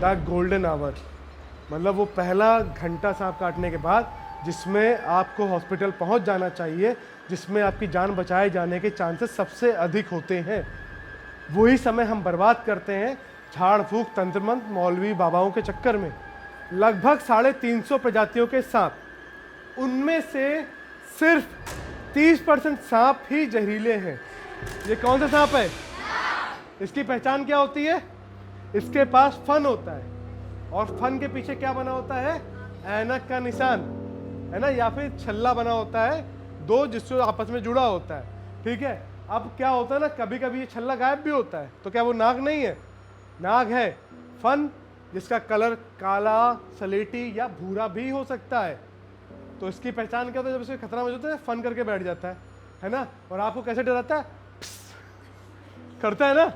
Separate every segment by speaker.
Speaker 1: The golden hour, मतलब वो पहला घंटा सांप काटने के बाद जिसमें आपको हॉस्पिटल पहुंच जाना चाहिए, जिसमें आपकी जान बचाए जाने के चांसेस सबसे अधिक होते हैं, वही समय हम बर्बाद करते हैं झाड़ फूक तंत्र मंत्र मौलवी बाबाओं के चक्कर में। लगभग 350 प्रजातियों के सांप, उनमें से सिर्फ 30% सांप ही जहरीले हैं। ये कौन सा सांप है? इसकी पहचान क्या होती है? इसके पास फन होता है, और फन के पीछे क्या बना होता है? ऐनक का निशान, है ना, या फिर छल्ला बना होता है, दो जिससे आपस में जुड़ा होता है। ठीक है, अब क्या होता है ना, कभी कभी ये छल्ला गायब भी होता है, तो क्या वो नाग नहीं है? नाग है। फन जिसका कलर काला, सलेटी या भूरा भी हो सकता है। तो इसकी पहचान क्या होता है? जब इसे खतरा महसूस होता है फन करके बैठ जाता है ना, और आपको कैसे डराता है? करता है ना,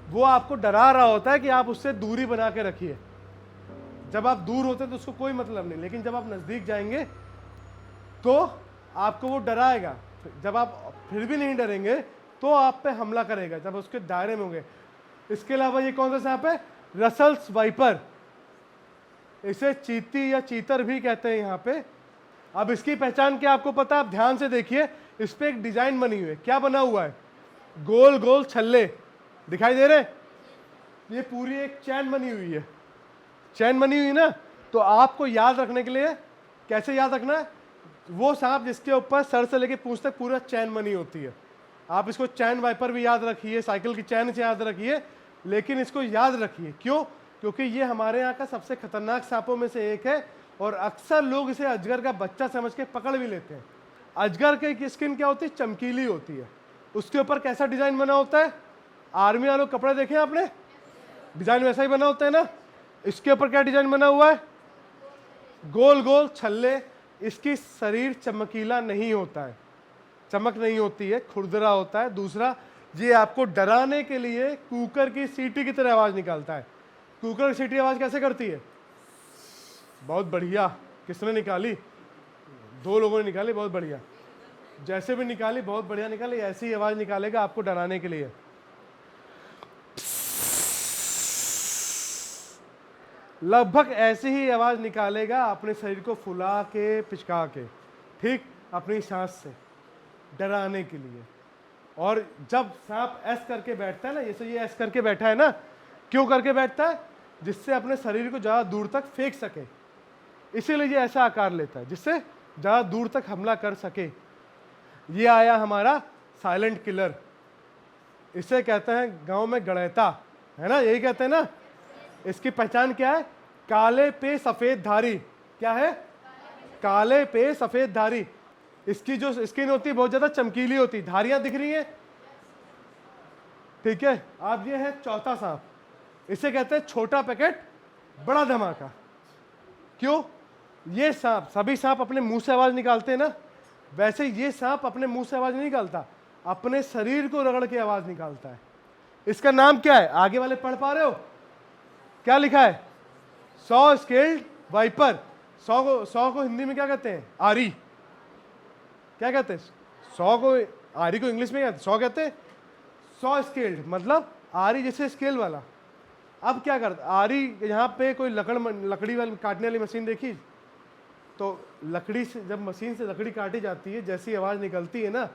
Speaker 1: वो आपको डरा रहा होता है कि आप उससे दूरी बना के रखिए। जब आप दूर होते हैं तो उसको कोई मतलब नहीं, लेकिन जब आप नजदीक जाएंगे तो आपको वो डराएगा। जब आप फिर भी नहीं डरेंगे तो आप पे हमला करेगा, जब उसके दायरे में होंगे। इसके अलावा ये कौन सा सांप है? रसल्स वाइपर, इसे चीती या चीतर भी कहते हैं यहाँ पे। अब इसकी पहचान क्या आपको पता है? आप ध्यान से देखिए, इस पे एक डिजाइन बनी हुई है। क्या बना हुआ है? गोल गोल छल्ले दिखाई दे रहे? ये पूरी एक चैन बनी हुई है, चैन बनी हुई ना। तो आपको याद रखने के लिए कैसे याद रखना है? वो सांप जिसके ऊपर सर से लेके पूंछ तक पूरा चैन बनी होती है। आप इसको चैन वाइपर भी याद रखिए, साइकिल की चैन से याद रखिए, लेकिन इसको याद रखिए। क्यों? क्योंकि ये हमारे यहाँ का सबसे खतरनाक सांपों में से एक है, और अक्सर लोग इसे अजगर का बच्चा समझ के पकड़ भी लेते हैं। अजगर की स्किन क्या होती है? चमकीली होती है। उसके ऊपर कैसा डिजाइन बना होता है? आर्मी वालों कपड़े देखे आपने? डिजाइन वैसा ही बना होता है ना। इसके ऊपर क्या डिजाइन बना हुआ है? गोल गोल छल्ले। इसकी शरीर चमकीला नहीं होता है, चमक नहीं होती है, खुरदरा होता है। दूसरा, ये आपको डराने के लिए कुकर की सीटी की तरह आवाज निकालता है। कुकर की सीटी आवाज कैसे करती है? बहुत बढ़िया। किसने निकाली? दो लोगों ने निकाली, बहुत बढ़िया। जैसे भी निकाली बहुत बढ़िया निकाली, ऐसी ही आवाज निकालेगा आपको डराने के लिए। लगभग ऐसी ही आवाज निकालेगा अपने शरीर को फुला के, पिचका के, ठीक, अपनी सांस से डराने के लिए। और जब सांप ऐस करके बैठता है ना, जैसे ये ऐस करके बैठा है ना, क्यों करके बैठता है? जिससे अपने शरीर को ज्यादा दूर तक फेंक सके, इसीलिए ये ऐसा आकार लेता है, जिससे ज्यादा दूर तक हमला कर सके। ये आया हमारा साइलेंट किलर, इसे कहते हैं गांव में गड़ैता, है ना, यही कहते हैं ना। इसकी पहचान क्या है? काले पे सफेद धारी। क्या है? काले पे सफेद धारी। इसकी जो स्किन होती है बहुत ज्यादा चमकीली होती है, धारियां दिख रही हैं, ठीक है। अब ये है चौथा सांप, इसे कहते हैं छोटा पैकेट बड़ा धमाका। क्यों? ये सांप, सभी सांप अपने मुंह से आवाज निकालते हैं ना, वैसे ये सांप अपने मुंह से आवाज नहीं निकालता, अपने शरीर को रगड़ के आवाज निकालता है। इसका नाम क्या है? आगे वाले पढ़ पा रहे हो? क्या लिखा है? 100 स्केल्ड वाइपर। 100 को हिंदी में क्या कहते हैं? आरी। क्या कहते हैं? 100 को आरी को इंग्लिश में कहते हैं 100 कहते हैं। 100 स्केल्ड मतलब आरी जैसे स्केल वाला। अब क्या करता आरी? यहाँ पे कोई लकड़ी वाली काटने वाली मशीन देखी? तो लकड़ी से जब मशीन से लकड़ी काटी जाती है, जैसी आवाज निकलती है ना,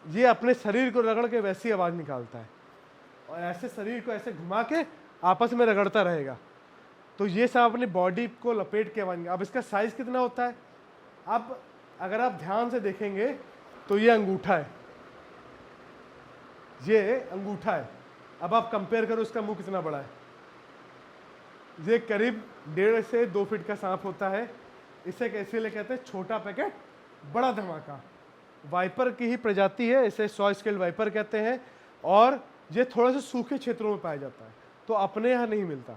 Speaker 1: ये अपने शरीर को रगड़ के वैसी आवाज निकालता है, और ऐसे शरीर को ऐसे घुमा के आपस में रगड़ता रहेगा। तो ये सब अपनी बॉडी को लपेट के आवाज। अब इसका साइज कितना होता है? अब अगर आप ध्यान से देखेंगे तो ये अंगूठा है, ये अंगूठा है। अब आप कंपेयर करो इसका मुंह कितना बड़ा है। ये करीब 1.5 से 2 फीट का सांप होता है। इसे कैसे ले कहते हैं? छोटा पैकेट बड़ा धमाका। वाइपर की ही प्रजाति है, इसे 100 स्केल वाइपर कहते हैं, और ये थोड़ा सा सूखे क्षेत्रों में पाया जाता है, तो अपने यहाँ नहीं मिलता,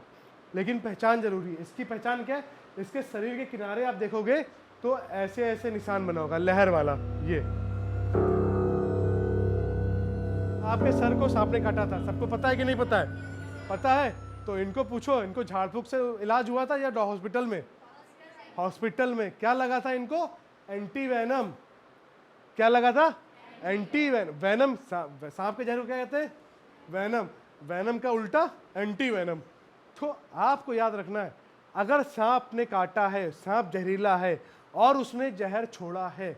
Speaker 1: लेकिन पहचान जरूरी है। इसकी पहचान क्या है? इसके शरीर के किनारे आप देखोगे तो ऐसे ऐसे निशान बना होगा, लहर वाला। ये आपके सर को सांप ने काटा था, सबको पता है कि नहीं पता है? पता है। तो इनको पूछो, इनको झाड़ फूक से इलाज हुआ था या हॉस्पिटल में? हॉस्पिटल में। क्या लगा था इनको? Anti venom. क्या लगा था? Anti venom. सांप के जहर को क्या कहते हैं? वेनम। वेनम का उल्टा एंटी वेनम। देखो, आपको याद रखना है, अगर सांप ने काटा है, सांप जहरीला है और उसने जहर छोड़ा है,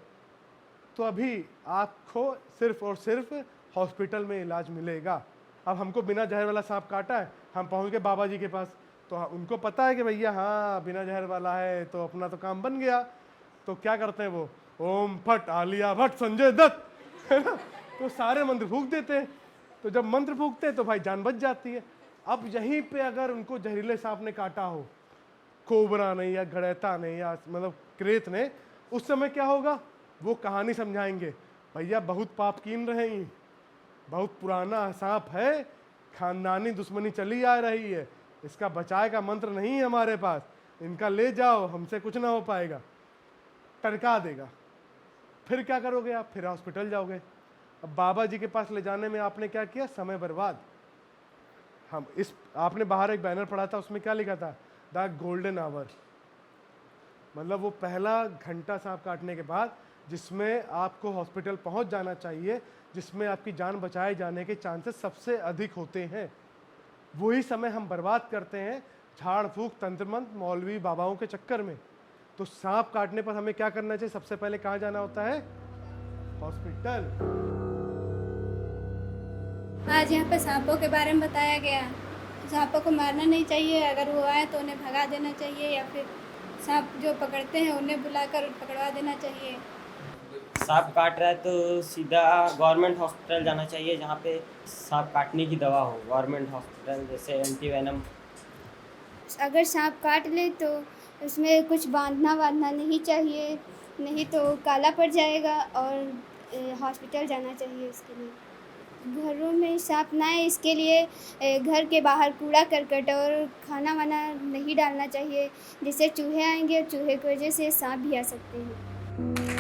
Speaker 1: तो अभी आपको सिर्फ और सिर्फ हॉस्पिटल में इलाज मिलेगा। अब हमको बिना जहर वाला सांप काटा है, हम पहुंच गए बाबा जी के पास, तो उनको पता है कि भैया हाँ बिना जहर वाला है, तो अपना तो काम बन गया। तो क्या करते हैं वो, ओम फट आलिया भट्ट संजय दत्त, है ना, तो सारे मंत्र फूंक देते हैं। तो जब मंत्र फूंकते हैं तो भाई जान बच जाती है। अब यहीं पे अगर उनको जहरीले सांप ने काटा हो, कोबरा नहीं या गड़ैता नहीं या मतलब क्रेत ने, उस समय क्या होगा, वो कहानी समझाएंगे, भैया बहुत पाप कीन रहे हैं, बहुत पुराना सांप है, खानदानी दुश्मनी चली आ रही है, इसका बचाए का मंत्र नहीं है हमारे पास, इनका ले जाओ, हमसे कुछ ना हो पाएगा, टरका देगा। फिर क्या करोगे आप, फिर हॉस्पिटल जाओगे। अब बाबा जी के पास ले जाने में आपने क्या किया, समय बर्बाद। हम इस आपने बाहर एक बैनर पढ़ा था, उसमें क्या लिखा था, द गोल्डन आवर, मतलब वो पहला घंटा सांप काटने के बाद जिसमें आपको हॉस्पिटल पहुंच जाना चाहिए, जिसमें आपकी जान बचाए जाने के चांसेस सबसे अधिक होते हैं, वही समय हम बर्बाद करते हैं झाड़ फूक तंत्र मंत्र मौलवी बाबाओं के चक्कर में। तो सांप काटने पर हमें क्या करना चाहिए, सबसे पहले कहाँ जाना होता है, हॉस्पिटल।
Speaker 2: आज यहाँ पे सांपों के बारे में बताया गया। सांपों को मारना नहीं चाहिए, अगर वो आए तो उन्हें भगा देना चाहिए, या फिर सांप जो पकड़ते हैं उन्हें बुलाकर पकड़वा देना चाहिए।
Speaker 3: सांप काट रहा है तो सीधा गवर्नमेंट हॉस्पिटल जाना चाहिए, जहाँ पे सांप काटने की दवा हो, गवर्नमेंट हॉस्पिटल जैसे एंटी वेनम।
Speaker 4: अगर सांप काट ले तो उसमें कुछ बांधना नहीं चाहिए, नहीं तो काला पड़ जाएगा, और हॉस्पिटल जाना चाहिए इसके लिए। घरों में सांप ना आए इसके लिए घर के बाहर कूड़ा करकट और खाना वाना नहीं डालना चाहिए, जिससे चूहे आएंगे और चूहे की वजह से सांप भी आ सकते हैं।